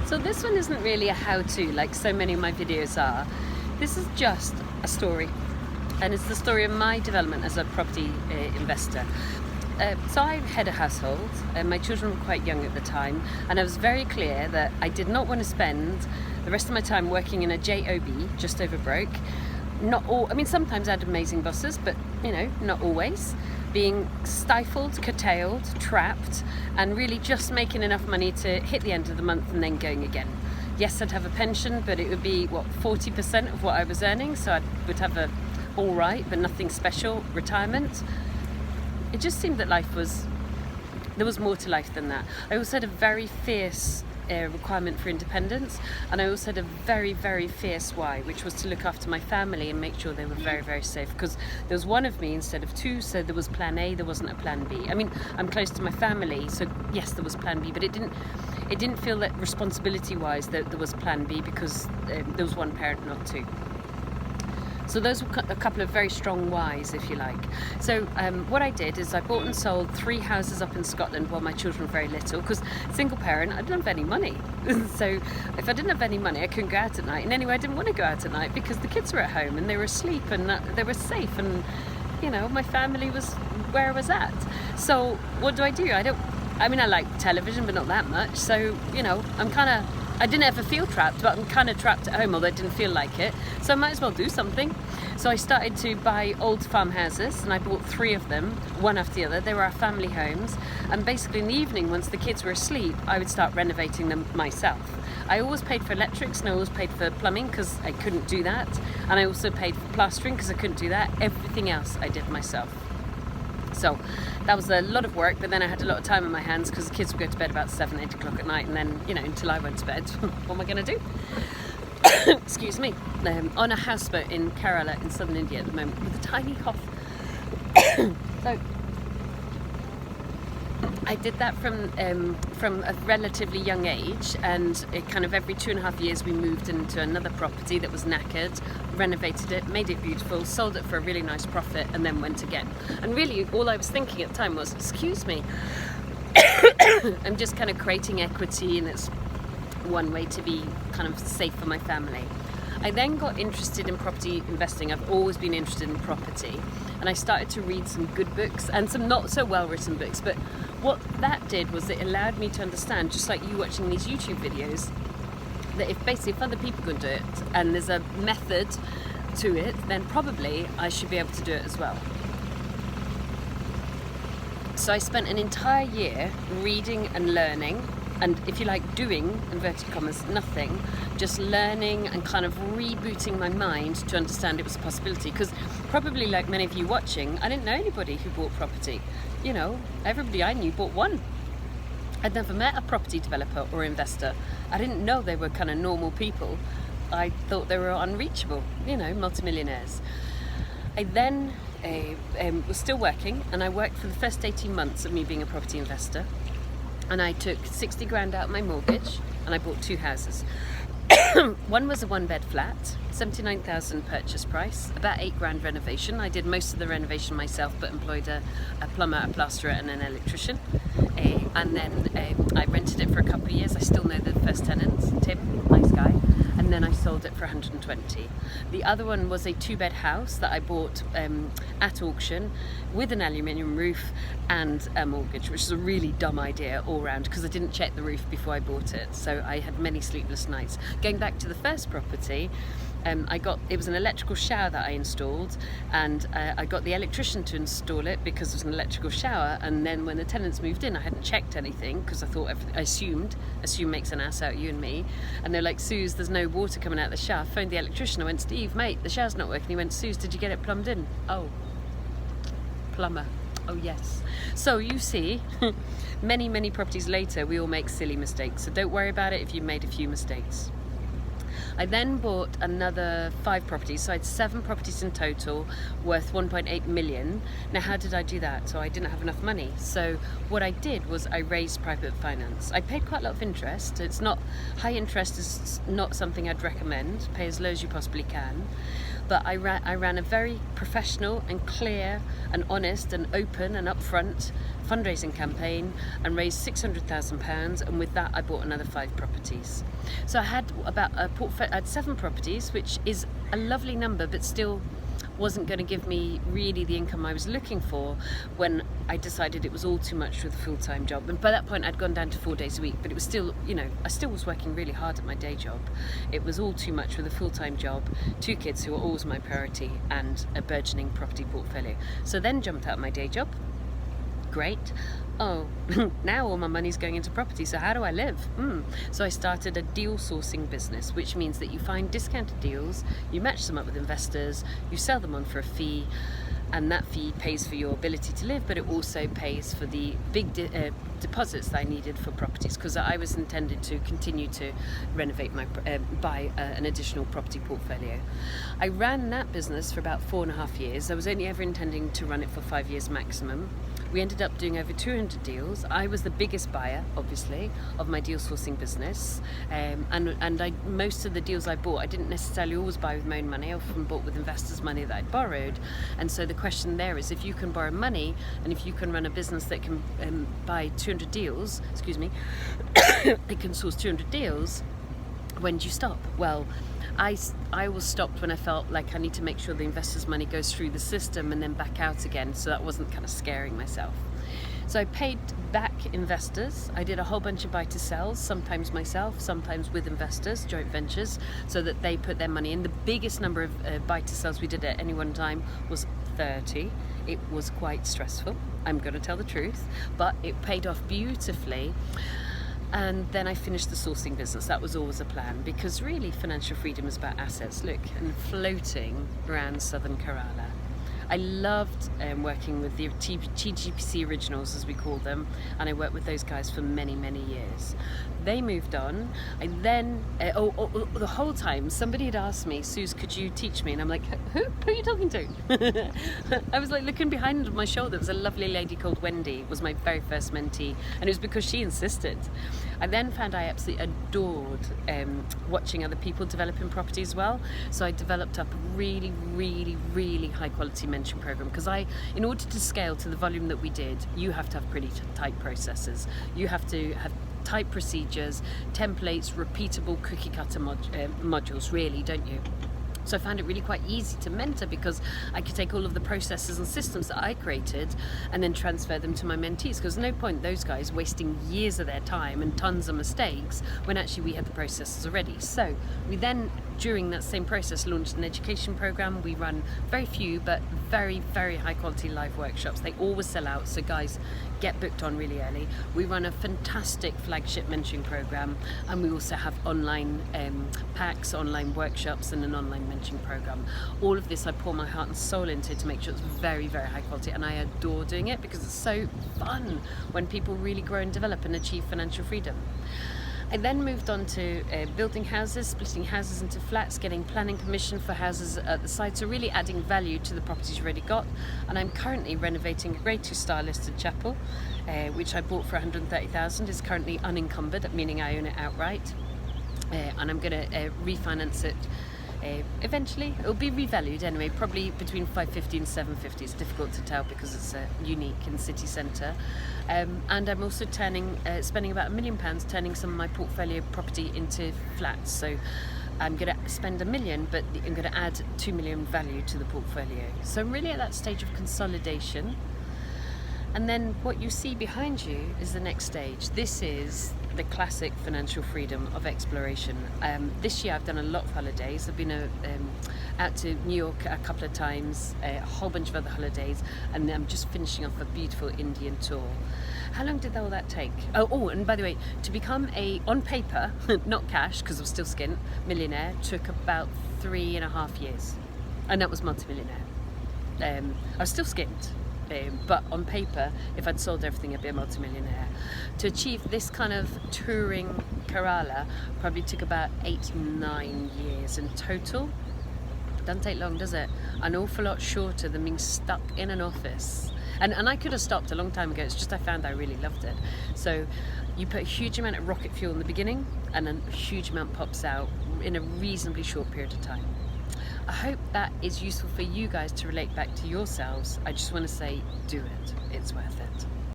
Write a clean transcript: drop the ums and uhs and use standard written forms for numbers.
So this one isn't really a how-to like so many of my videos are. This is just a story, and it's the story of my development as a property investor. So I had a household, and my children were quite young at the time, and I was very clear that I did not want to spend the rest of my time working in a job, just over broke. Not all, I mean, sometimes I had amazing bosses, but you know, not always. Being stifled, curtailed, trapped, and really just making enough money to hit the end of the month and then going again. Yes, I'd have a pension, but it would be, 40% of what I was earning, so I would have a all right, but nothing special retirement. It just seemed that there was more to life than that. I also had a very fierce requirement for independence, and I also had a very, very fierce why, which was to look after my family and make sure they were very, very safe, because there was one of me instead of two, so there was plan A, there wasn't a plan B. I mean, I'm close to my family, so yes, there was plan B, but it didn't feel that responsibility wise that there was plan B, because there was one parent, not two. So those were a couple of very strong whys, if you like. So what I did is I bought and sold 3 houses up in Scotland while my children were very little, because single parent, I didn't have any money. So if I didn't have any money, I couldn't go out at night. And anyway, I didn't want to go out at night because the kids were at home and they were asleep and they were safe, and you know, my family was where I was at. So what do? I mean, I like television, but not that much. So, you know, I didn't ever feel trapped, but I'm kind of trapped at home, although I didn't feel like it. So I might as well do something. So I started to buy old farmhouses, and I bought 3 of them, one after the other. They were our family homes. And basically in the evening, once the kids were asleep, I would start renovating them myself. I always paid for electrics, and I always paid for plumbing because I couldn't do that. And I also paid for plastering because I couldn't do that. Everything else I did myself. So that was a lot of work, but then I had a lot of time on my hands because the kids would go to bed about 7, 8 o'clock at night, and then, you know, until I went to bed. What am I going to do? Excuse me. On a houseboat in Kerala in southern India at the moment with a tiny cough. So I did that from a relatively young age, and it kind of every 2.5 years we moved into another property that was knackered, renovated it, made it beautiful, sold it for a really nice profit, and then went again. And really all I was thinking at the time was, excuse me, I'm just kind of creating equity, and it's one way to be kind of safe for my family. I then got interested in property investing. I've always been interested in property, and I started to read some good books and some not so well written books, but what that did was it allowed me to understand, just like you watching these YouTube videos, that if other people can do it and there's a method to it, then probably I should be able to do it as well. So I spent an entire year reading and learning, and if you like, doing, inverted commas, nothing, just learning and kind of rebooting my mind to understand it was a possibility. Because probably like many of you watching, I didn't know anybody who bought property. You know, everybody I knew bought one. I'd never met a property developer or investor. I didn't know they were kind of normal people. I thought they were unreachable, you know, multi-millionaires. I then was still working, and I worked for the first 18 months of me being a property investor. And I took 60 grand out of my mortgage, and I bought 2 houses. One was a 1-bed flat, 79,000 purchase price, about 8 grand renovation. I did most of the renovation myself, but employed a plumber, a plasterer, and an electrician. And then I rented it for a couple of years. I still know the first tenants, Tim, nice guy. And then I sold it for 120. The other one was a 2-bed house that I bought at auction with an aluminium roof and a mortgage, which is a really dumb idea all round because I didn't check the roof before I bought it. So I had many sleepless nights. Going back to the first property, it was an electrical shower that I installed, and I got the electrician to install it because it was an electrical shower. And then when the tenants moved in, I hadn't checked anything because I thought I assume makes an ass out of you and me. And they're like, Suze, there's no water coming out of the shower. I phoned the electrician. I went, Steve, mate, the shower's not working. He went, Suze, did you get it plumbed in? Oh, plumber. Oh yes. So you see, many properties later, we all make silly mistakes. So don't worry about it if you've made a few mistakes. I then bought another 5 properties, so I had 7 properties in total, worth 1.8 million. Now, how did I do that? So I didn't have enough money. So what I did was I raised private finance. I paid quite a lot of interest. It's not, high interest is not something I'd recommend. Pay as low as you possibly can. But I ran a very professional and clear and honest and open and upfront fundraising campaign and raised £600,000, and with that I bought another 5 properties. So I had about I had 7 properties, which is a lovely number, but still wasn't going to give me really the income I was looking for when I decided it was all too much with a full-time job. And by that point I'd gone down to 4 days a week, but it was still, you know, I still was working really hard at my day job. It was all too much with a full-time job, 2 kids who were always my priority, and a burgeoning property portfolio. So then jumped out of my day job. Great. Oh, now all my money's going into property, so how do I live? So I started a deal sourcing business, which means that you find discounted deals, you match them up with investors, you sell them on for a fee, and that fee pays for your ability to live, but it also pays for the big deposits that I needed for properties, because I was intended to continue to renovate my buy an additional property portfolio. I ran that business for about 4.5 years. I was only ever intending to run it for 5 years maximum. We ended up doing over 200 deals. I was the biggest buyer, obviously, of my deal sourcing business, and most of the deals I bought, I didn't necessarily always buy with my own money. I often bought with investors' money that I'd borrowed. And so the question there is, if you can borrow money and if you can run a business that can buy 200 deals, it can source 200 deals, when do you stop? Well, I was stopped when I felt like I need to make sure the investor's money goes through the system and then back out again, so that wasn't kind of scaring myself. So I paid back investors. I did a whole bunch of buy to sells, sometimes myself, sometimes with investors, joint ventures, so that they put their money in. The biggest number of buy to sells we did at any one time was 30. It was quite stressful, I'm going to tell the truth, but it paid off beautifully. And then I finished the sourcing business. That was always a plan, because really financial freedom is about assets. Look, and floating around Southern Kerala. I loved working with the TGPC originals, as we call them, and I worked with those guys for many, many years. They moved on. I then, the whole time, somebody had asked me, Suze, could you teach me? And I'm like, who are you talking to? I was like looking behind my shoulder. There was a lovely lady called Wendy, was my very first mentee, and it was because she insisted. I then found I absolutely adored watching other people developing property as well. So I developed up a really, really, really high quality mentoring program, because in order to scale to the volume that we did, you have to have pretty tight processes. You have to have tight procedures, templates, repeatable cookie cutter modules, really, don't you? So I found it really quite easy to mentor, because I could take all of the processes and systems that I created and then transfer them to my mentees, because no point those guys wasting years of their time and tons of mistakes when actually we had the processes already. So we then, during that same process, launched an education program. We run very few but very, very high quality live workshops. They always sell out, so guys, get booked on really early. We run a fantastic flagship mentoring program, and we also have online packs, online workshops, and an online mentoring program. All of this I pour my heart and soul into to make sure it's very, very high quality, and I adore doing it because it's so fun when people really grow and develop and achieve financial freedom. I then moved on to building houses, splitting houses into flats, getting planning permission for houses at the site, so really adding value to the properties you've already got. And I'm currently renovating a Grade 2 star listed chapel, which I bought for 130,000. It's currently unencumbered, meaning I own it outright, and I'm going to refinance it. Eventually it'll be revalued anyway, probably between 550 and 750. It's difficult to tell because it's unique in the city centre, and I'm also spending about £1 million turning some of my portfolio property into flats. So I'm going to spend £1 million, but I'm going to add 2 million value to the portfolio. So I'm really at that stage of consolidation. And then what you see behind you is the next stage. This is the classic financial freedom of exploration. This year I've done a lot of holidays. I've been out to New York a couple of times, a whole bunch of other holidays, and I'm just finishing off a beautiful Indian tour. How long did all that take? Oh, and by the way, to become on paper, not cash, because I'm still Skint, millionaire, took about 3.5 years. And that was multi-millionaire. I was still Skint. But on paper, if I'd sold everything, I'd be a multi-millionaire. To achieve this kind of touring Kerala probably took about 8-9 years in total. Doesn't take long, does it? An awful lot shorter than being stuck in an office. And I could have stopped a long time ago. It's just I found I really loved it. So you put a huge amount of rocket fuel in the beginning, and then a huge amount pops out in a reasonably short period of time. I hope that is useful for you guys to relate back to yourselves. I just want to say, do it. It's worth it.